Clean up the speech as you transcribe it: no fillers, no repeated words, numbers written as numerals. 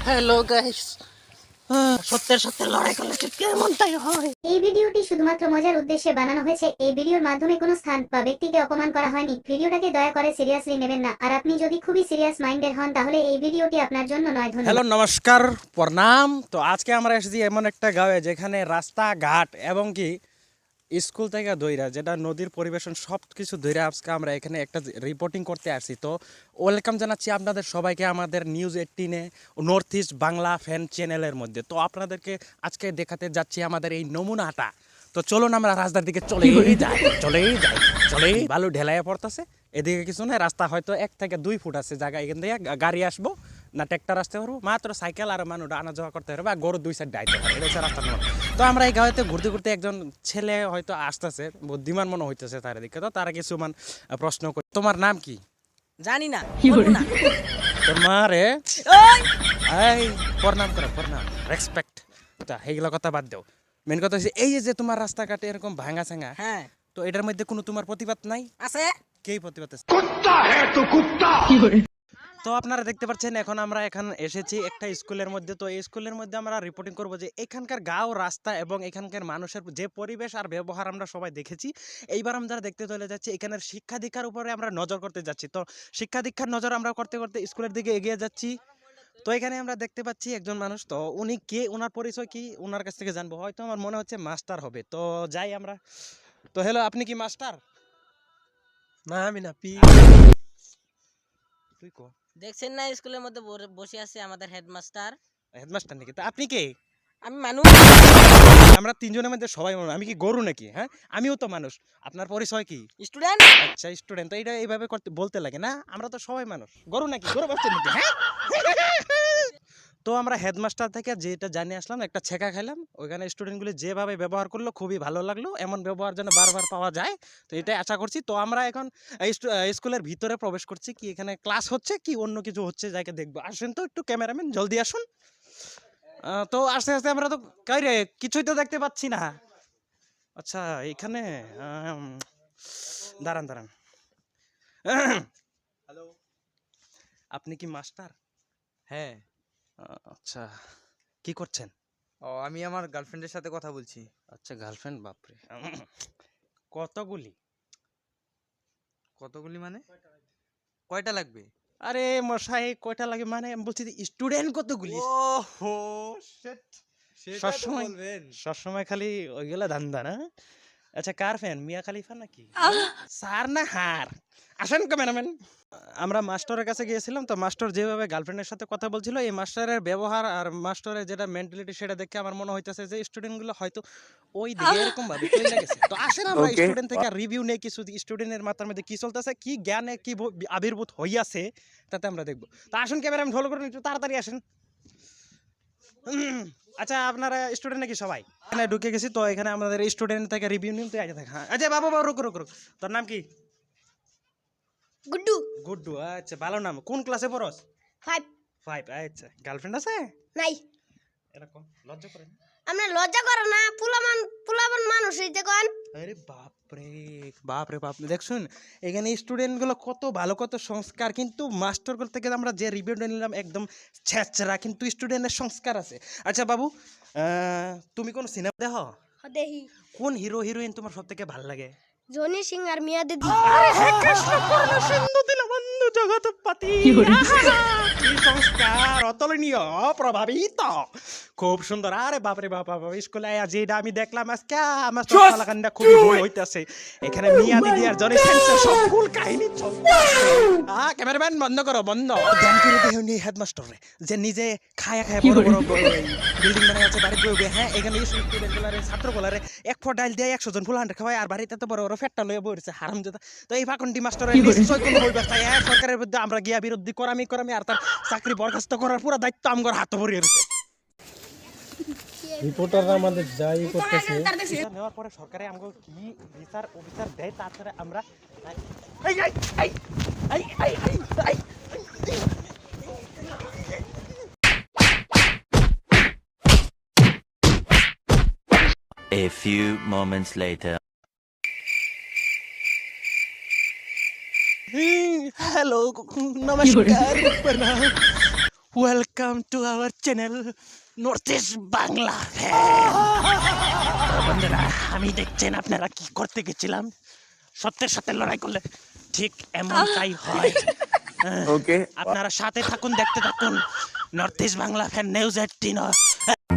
Hello guys, সত্যের সাথে লড়াই করলে ঠিক কেমনটাই হয়। এই ভিডিওটি শুধুমাত্র মজার উদ্দেশ্যে বানানো হয়েছে। এই ভিডিওর মাধ্যমে কোনো স্থান বা ব্যক্তিকে অপমান করা হয়নি। ভিডিওটাকে দয়া করে সিরিয়াসলি নেবেন না। আর আপনি যদি খুবই সিরিয়াস মাইন্ডের হন তাহলে এই ভিডিওটি আপনার জন্য নয়। ধন্যবাদ। হ্যালো, নমস্কার, প্রণাম। তো আজকে আমরা এসেছি এমন একটা গাঁয়ে যেখানে রাস্তাঘাট এবং কি স্কুল থেকে দইরা যেটা নদীর পরিবেশন সব কিছু ধরে আজকে আমরা এখানে একটা রিপোর্টিং করতে আসছি। তো ওয়েলকাম জানাচ্ছি আপনাদের সবাইকে আমাদের নিউজ 18-এ নর্থ ইস্ট বাংলা ফ্যান চ্যানেলের মধ্যে। তো আপনাদেরকে আজকে দেখাতে যাচ্ছি আমাদের এই নমুনাটা। তো চলুন আমরা রাস্তার দিকে চলেই বালু ঢেলাইয়া পড়তেছে। এদিকে কিছু না, রাস্তা হয়তো 1 থেকে 2 ফুট আছে জায়গা। এখান থেকে গাড়ি আসবো না, ট্র্যাক্টর আসতে পারবো, মাত্র সাইকেল আর মানুষ আনা যাওয়া করতে পারবে, বা গরু 2 সাইড ডাইতে পারে। এটা হচ্ছে রাস্তার নাম। তো আমরা এই গাঁয়েতে ঘুরতে ঘুরতে একজন ছেলে হয়তো আসতেছে, বুদ্ধিমান মনে হইতেছে তার দিকে। তো তারা কিছু প্রশ্ন করি, তোমার নাম কি? জানি না। তোমার এই প্রণাম করো, প্রণাম, রেসপেক্ট। তা এইগুলো কথা বাদ দাও। মেন কথা হচ্ছে এই যে তোমার রাস্তাঘাটে এরকম ভাঙা চাঙা, হ্যাঁ তো এটার মধ্যে কোনো তোমার প্রতিবাদ নাই? আছে। কে প্রতিবাদ আছে? कुत्ता है तो कुत्ता। তো আপনারা দেখতে পাচ্ছেন এখন আমরা এখানে এসেছি একটা স্কুলের মধ্যে। তো এই স্কুলের মধ্যে আমরা রিপোর্টিং করব যে এখানকার গাঁও রাস্তা এবং এখানকার মানুষের যে পরিবেশ আর ব্যবহার আমরা সবাই দেখেছি। এইবার আমরা দেখতে চলে যাচ্ছি এখানের শিক্ষা দীক্ষার উপরে আমরা নজর করতে যাচ্ছি। তো শিক্ষা দীক্ষার নজর আমরা করতে করতে স্কুলের দিকে এগিয়ে যাচ্ছি। তো এখানে আমরা দেখতে পাচ্ছি একজন মানুষ। তো উনি কে, ওনার পরিচয় কি, ওনার কাছ থেকে জানবো। হয়তো আমার মনে হচ্ছে মাস্টার হবে। তো যাই আমরা। তো হ্যালো, আপনি কি মাস্টার? না আমি না পি তুই কো দেখছেন না স্কুলের মধ্যে বসে আছে আমাদের হেডমাস্টার। হেডমাস্টার নাকি? তা আপনি কে? আমি মানুষ। আমরা তিনজনের মধ্যে সবাই মানুষ। আমি কি গরু নাকি? হ্যাঁ, আমিও তো মানুষ। আপনার পরিচয় কি? স্টুডেন্ট। আচ্ছা, স্টুডেন্ট। তো এটা এইভাবে করতে বলতে লাগে না, আমরা তো সবাই মানুষ। গরু নাকি? গরু বাচ্চা নাকি? হ্যাঁ। তো আমরা হেডমাস্টার থেকে যেটা জানিয়ে আসলাম, একটা ছেঁকা খাইলাম। ওইখানে স্টুডেন্টগুলি যেভাবে ব্যবহার করলো খুবই ভালো লাগলো। এমন ব্যবহার যেন বারবার পাওয়া যায়, তো এটাই আশা করছি। তো আমরা এখন স্কুলের ভিতরে প্রবেশ করছি। কি এখানে ক্লাস হচ্ছে কি অন্য কিছু হচ্ছে, যাকে দেখবো। আসেন তো একটু, ক্যামেরাম্যান জলদি আসুন। তো আস্তে আস্তে আমরা তো কাইরে কিছুই তো দেখতে পাচ্ছি না। আচ্ছা, এখানে দাঁড়ান দাঁড়ান। হ্যালো। আপনি কি মাস্টার? হ্যাঁ। আচ্ছা, কি করছেন? ও আমি আমার গার্লফ্রেন্ডের সাথে কথা বলছি। আচ্ছা, গার্লফ্রেন্ড। বাপরে, কতগুলি? কতগুলি মানে? কয়টা লাগবে? আরে মশাই, কয়টা লাগে মানে আমি বলছি স্টুডেন্ট কতগুলি। ওহো শিট। সেটা তো সবসময় বলবেন। সবসময় খালি ওইগুলা ধান্দা না। আচ্ছা, কার ফ্যান, মিয়া খালিফা নাকি? স্যার না হার? আসেন ক্যামেরাম্যান। আমরা মাস্টারের কাছে গিয়েছিলাম। তো মাস্টার যেভাবে গার্লফ্রেন্ডের সাথে কথা বলছিল, এই মাস্টারের ব্যবহার আর মাস্টারের যেটা মেন্টালিটি, সেটা দেখে আমার মনে হইতেছে যে স্টুডেন্টগুলো হয়তো ওই দিকে এরকম ভাবে চলে গেছে। তো আসেন আমরা স্টুডেন্ট থেকে রিভিউ নেই, কিছু স্টুডেন্টের মাথার মধ্যে কি চলতেছে, কি জ্ঞানে কি আবির্ভূত হইয়াছে, তাতে আমরা দেখবো। তো আসুন ক্যামেরাম্যান, ফলো করুন, একটু তাড়াতাড়ি আসেন। আচ্ছা, আপনারা স্টুডেন্ট নাকি সবাই? এখানে ঢুকে গেছি। তো এখানে আমাদের স্টুডেন্ট থেকে রিভিউ নিন। তো আগে থাক। হ্যাঁ, আচ্ছা বাবু বাবু, রুক রুক রুক। তোর নাম কি? গুড্ডু। গুড্ডু। আচ্ছা, ভালো নাম। কোন ক্লাসে পড়স? 5 5। আচ্ছা, গার্লফ্রেন্ড আছে? নাই। এরকম লজ্জা করে না? আমরা লজ্জা করো না, পুলামান মানুষ হইতে কোন। আরে বাপরে বাপরে বাপ, দেখুন এখানে স্টুডেন্টগুলো কত ভালো, কত সংস্কার। কিন্তু মাস্টারগুলো থেকে আমরা যে রিভিউটা নিলাম একদম ছেঁচড়া, কিন্তু স্টুডেন্টের সংস্কার আছে। আচ্ছা বাবু, তুমি কোন সিনেমা দেখো? দেহি কোন হিরো হিরোইন তোমার সব থেকে ভালো লাগে? জনি সিং আর মিয়া দিদি। জগৎপতি, কি সংস্কার, অতুলনীয়, অপ্রভাবিত, খুব সুন্দর। আরে বাপরে বাপ, স্কুলে যেটা আমি দেখলাম আজকে, আমার চলাকান্ডা খুবই ভুল হইতাছে। এখানে মিয়া দিদি আর জনি সেন্সের সব ভুল কাহিনী চলছে। ক্যামেরাম্যান বন্ধ করো, বন্ধ। ধ্যান করে দেখুন হেডমাস্টার যে নিজে খায়া খায়া বড় বড় বিল্ডিং বানায় আছে বাড়ি বইবে। হ্যাঁ, এখানে স্টুডেন্ট গুলারে, ছাত্র গুলারে 1 ফোঁটা ডাইল দিয়ে 100 জন ফুল হান্ড্রেড খাওয়ায়, আর বাড়িতে তো বড় বড় ফেটটা লয়ে বইছে হারামজাদা। তো এই ফাঁকন্ডি মাস্টারের নিশ্চয় কোনো হইবে তাই সরকারের বিরুদ্ধে আমরা গিয়া বিরোধী করামি আর তার চাকরি বরখাস্ত করার পুরো দায়িত্ব আমগর হাতে ভরে রয়েছে। রিপোর্টাররা আমাদের যাই করতেছে। বিচার নেওয়ার পরে সরকারে আমগো কি বিচার অবিচার দেয়, তাছাড়া আমরা A few moments later. Hello नमस्कार प्रणाम welcome to our channel north East Bangla বন্ধুরা আমি দেখছেন আপনারা কি করতে গেছিলাম সত্যের সাথে লড়াই করলে ঠিক এমনটাই হয় ওকে আপনারা সাথে থাকুন দেখতে থাকুন north East Bangla fan news 18